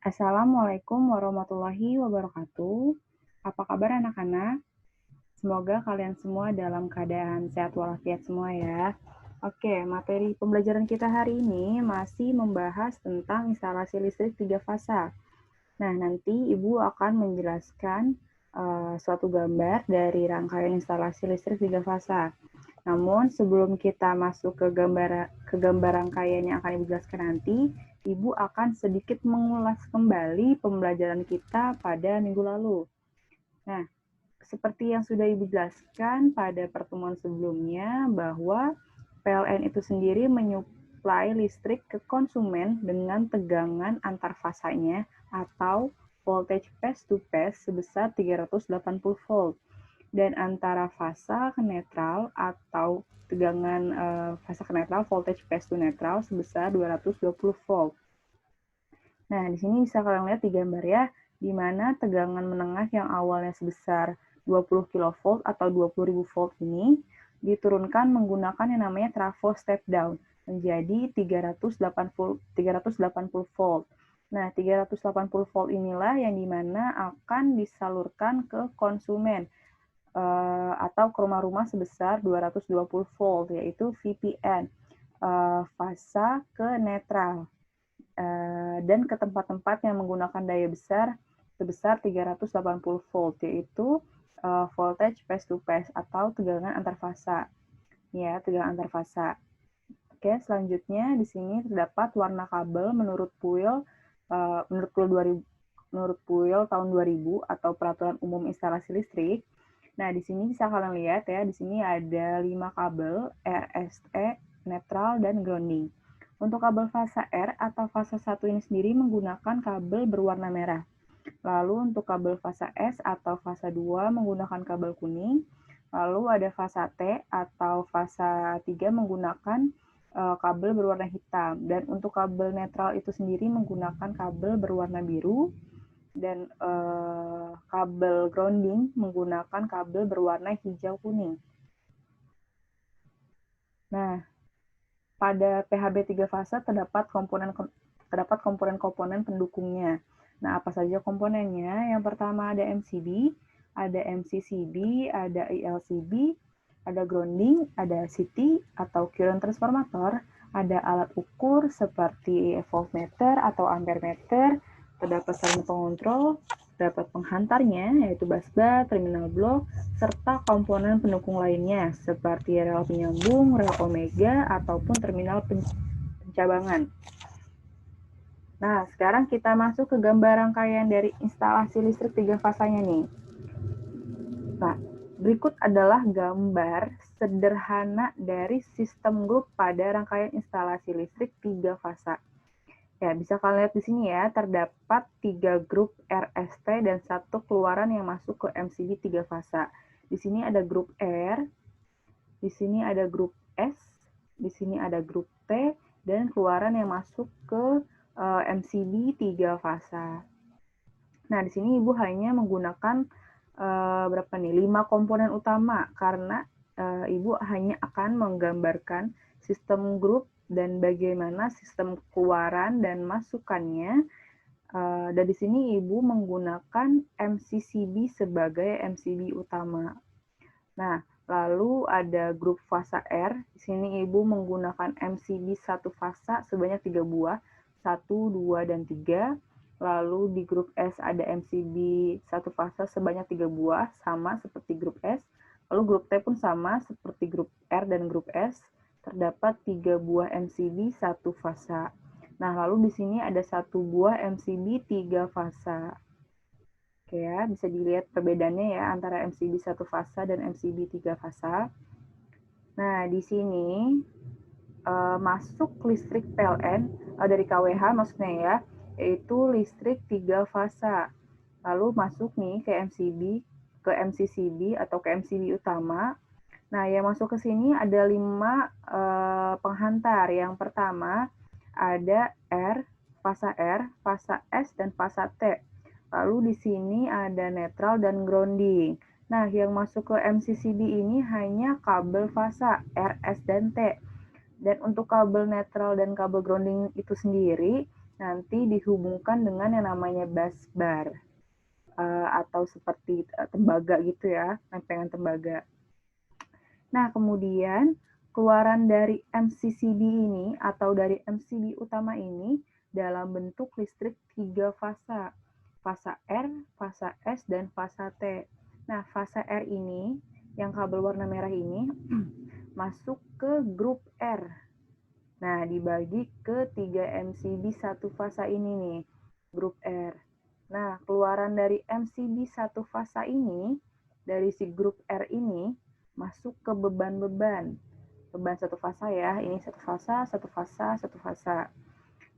Assalamualaikum warahmatullahi wabarakatuh. Apa kabar anak-anak? Semoga kalian semua dalam keadaan sehat walafiat semua ya. Oke, materi pembelajaran kita hari ini masih membahas tentang instalasi listrik 3 fasa. Nah, nanti Ibu akan menjelaskan suatu gambar dari rangkaian instalasi listrik 3 fasa. Namun, sebelum kita masuk ke gambar rangkaian yang akan Ibu jelaskan nanti, Ibu akan sedikit mengulas kembali pembelajaran kita pada minggu lalu. Nah, seperti yang sudah Ibu jelaskan pada pertemuan sebelumnya, bahwa PLN itu sendiri menyuplai listrik ke konsumen dengan tegangan antar fasanya atau voltage phase to phase sebesar 380 volt. Dan antara fasa ke netral atau tegangan fasa ke netral, voltage phase to netral sebesar 220 volt. Nah, di sini bisa kalian lihat di gambar ya, di mana tegangan menengah yang awalnya sebesar 20 kV atau 20.000 volt ini diturunkan menggunakan yang namanya trafo step down menjadi 380 volt. Nah, 380 volt inilah yang dimana akan disalurkan ke konsumen atau ke rumah-rumah sebesar 220 volt, yaitu VPN, fasa ke netral, dan ke tempat-tempat yang menggunakan daya besar sebesar 380 volt, yaitu voltage phase to phase atau tegangan antar fasa. Ya, tegangan antar fasa. Oke, selanjutnya di sini terdapat warna kabel menurut PUIL menurut PUIL tahun 2000 atau Peraturan Umum Instalasi Listrik. Nah, di sini bisa kalian lihat ya, di sini ada 5 kabel RSE, netral, dan grounding. Untuk kabel fasa R atau fasa 1 ini sendiri menggunakan kabel berwarna merah. Lalu untuk kabel fasa S atau fasa 2 menggunakan kabel kuning. Lalu ada fasa T atau fasa 3 menggunakan kabel berwarna hitam. Dan untuk kabel netral itu sendiri menggunakan kabel berwarna biru. Dan kabel grounding menggunakan kabel berwarna hijau kuning. Nah, pada PHB 3 fasa terdapat komponen-komponen pendukungnya. Nah, apa saja komponennya? Yang pertama ada MCB, ada MCCB, ada ILCB, ada grounding, ada CT atau current transformator, ada alat ukur seperti voltmeter atau ampermeter, terdapat saling pengontrol, terdapat penghantarnya yaitu busbar, terminal blok, serta komponen pendukung lainnya seperti rel penyambung, rel omega, ataupun terminal pencabangan. Nah, sekarang kita masuk ke gambar rangkaian dari instalasi listrik 3 fasanya nih. Nah, berikut adalah gambar sederhana dari sistem grup pada rangkaian instalasi listrik 3 fasa. Ya, bisa kalian lihat di sini ya, terdapat 3 grup RST dan 1 keluaran yang masuk ke MCB 3 fasa. Di sini ada grup R, di sini ada grup S, di sini ada grup T, dan keluaran yang masuk ke MCB 3 fasa. Nah, di sini Ibu hanya menggunakan berapa nih? 5 komponen utama, karena Ibu hanya akan menggambarkan sistem grup dan bagaimana sistem keluaran dan masukannya. Dan di sini Ibu menggunakan MCCB sebagai MCB utama. Nah, lalu ada grup fasa R. Di sini Ibu menggunakan MCB 1 fasa sebanyak 3 buah, 1, 2, dan 3. Lalu di grup S ada MCB 1 fasa sebanyak 3 buah, sama seperti grup S. Lalu grup T pun sama seperti grup R dan grup S. Terdapat 3 buah MCB 1 fasa. Nah, lalu di sini ada 1 buah MCB 3 fasa. Oke ya, bisa dilihat perbedaannya ya antara MCB 1 fasa dan MCB 3 fasa. Nah, di sini masuk listrik PLN dari KWH maksudnya ya, yaitu listrik 3 fasa. Lalu masuk nih ke MCCB atau ke MCB utama. Nah, yang masuk ke sini ada 5 penghantar. Yang pertama ada fasa S, dan fasa T. Lalu di sini ada netral dan grounding. Nah, yang masuk ke MCCB ini hanya kabel fasa RS dan T. Dan untuk kabel netral dan kabel grounding itu sendiri nanti dihubungkan dengan yang namanya busbar atau seperti tembaga gitu ya, lempengan tembaga. Nah, kemudian keluaran dari MCCB ini atau dari MCB utama ini dalam bentuk listrik 3 fasa. Fasa R, fasa S, dan fasa T. Nah, fasa R ini, yang kabel warna merah ini, masuk ke grup R. Nah, dibagi ke 3 MCB satu fasa ini nih, grup R. Nah, keluaran dari MCB satu fasa ini, dari si grup R ini, masuk ke beban-beban. Beban satu fasa ya, ini satu fasa, satu fasa, satu fasa.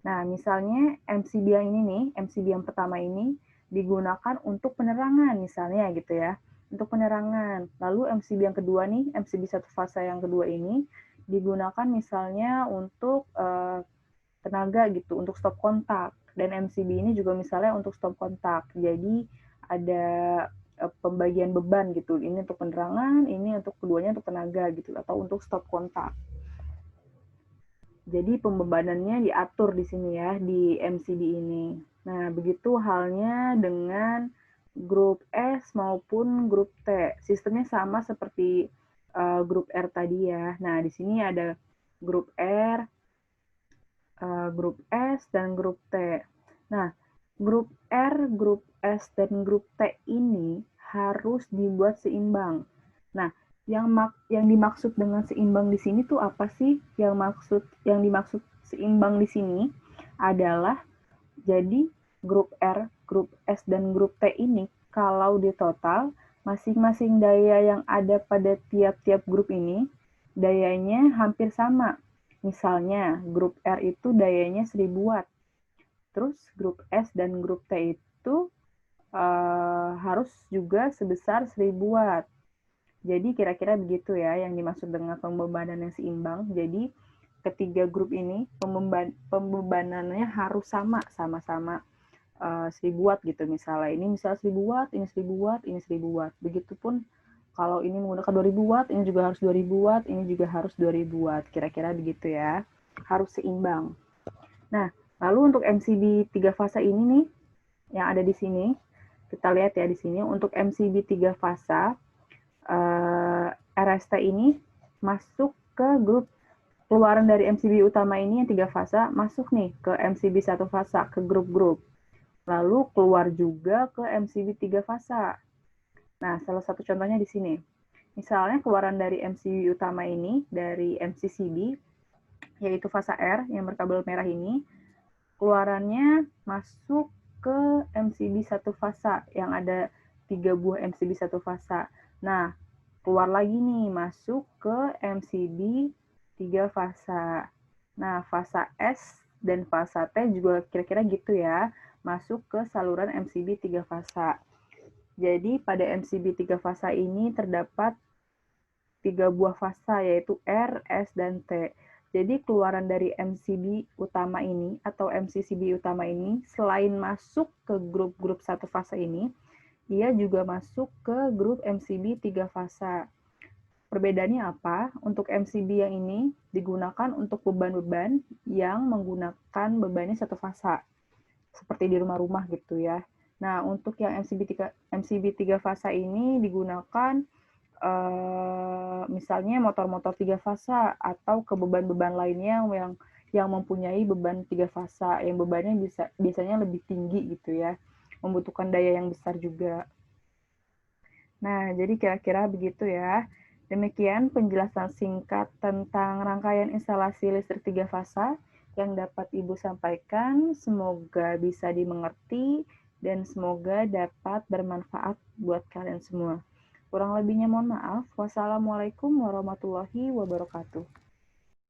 Nah, misalnya MCB yang ini nih, MCB yang pertama ini, digunakan untuk penerangan misalnya gitu ya, untuk penerangan. Lalu MCB yang kedua nih, MCB satu fasa yang kedua ini, digunakan misalnya untuk tenaga gitu, untuk stop kontak. Dan MCB ini juga misalnya untuk stop kontak. Jadi ada pembagian beban gitu. Ini untuk penerangan, ini untuk keduanya untuk tenaga gitu, atau untuk stop kontak. Jadi pembebanannya diatur di sini ya, di MCB ini. Nah, begitu halnya dengan grup S maupun grup T. Sistemnya sama seperti grup R tadi ya. Nah, di sini ada grup R, grup S, dan grup T. Nah, grup R, grup S, dan grup T ini harus dibuat seimbang. Nah, yang dimaksud dengan seimbang di sini tuh apa sih? Yang dimaksud seimbang di sini adalah jadi grup R, grup S, dan grup T ini kalau di total masing-masing daya yang ada pada tiap-tiap grup ini dayanya hampir sama. Misalnya grup R itu dayanya 1000 watt. Terus grup S dan grup T itu harus juga sebesar 1000 watt. Jadi kira-kira begitu ya yang dimaksud dengan pembebanan yang seimbang. Jadi ketiga grup ini pembebanannya harus sama-sama 1000 watt gitu misalnya. Ini misalnya 1000 watt, ini 1000 watt, ini 1000 watt. Begitupun kalau ini menggunakan 2000 watt, ini juga harus 2000 watt, ini juga harus 2000 watt. Kira-kira begitu ya. Harus seimbang. Nah, lalu untuk MCB 3 fasa ini nih yang ada di sini, kita lihat ya di sini untuk MCB 3 fasa RST ini masuk ke grup keluaran dari MCB utama ini yang 3 fasa masuk nih ke MCB 1 fasa, ke grup-grup. Lalu keluar juga ke MCB 3 fasa. Nah, salah satu contohnya di sini. Misalnya keluaran dari MCB utama ini, dari MCCB, yaitu fasa R yang berkabel merah ini, keluarannya masuk ke MCB 1 fasa yang ada 3 buah MCB 1 fasa. Nah, keluar lagi nih, masuk ke MCB 3 fasa. Nah, fasa S dan fasa T juga kira-kira gitu ya, masuk ke saluran MCB 3 fasa. Jadi, pada MCB 3 fasa ini terdapat 3 buah fasa, yaitu R, S, dan T. Jadi, keluaran dari MCB utama ini, atau MCCB utama ini, selain masuk ke grup-grup satu fasa ini, dia juga masuk ke grup MCB 3 fasa. Perbedaannya apa? Untuk MCB yang ini digunakan untuk beban-beban yang menggunakan bebannya satu fasa. Seperti di rumah-rumah gitu ya. Nah, untuk yang MCB 3 fasa ini digunakan misalnya motor-motor 3 fasa atau ke beban-beban lainnya yang mempunyai beban 3 fasa, yang bebannya biasanya lebih tinggi gitu ya. Membutuhkan daya yang besar juga. Nah, jadi kira-kira begitu ya. Demikian penjelasan singkat tentang rangkaian instalasi listrik 3 fasa yang dapat Ibu sampaikan. Semoga bisa dimengerti dan semoga dapat bermanfaat buat kalian semua. Kurang lebihnya mohon maaf. Wassalamualaikum warahmatullahi wabarakatuh.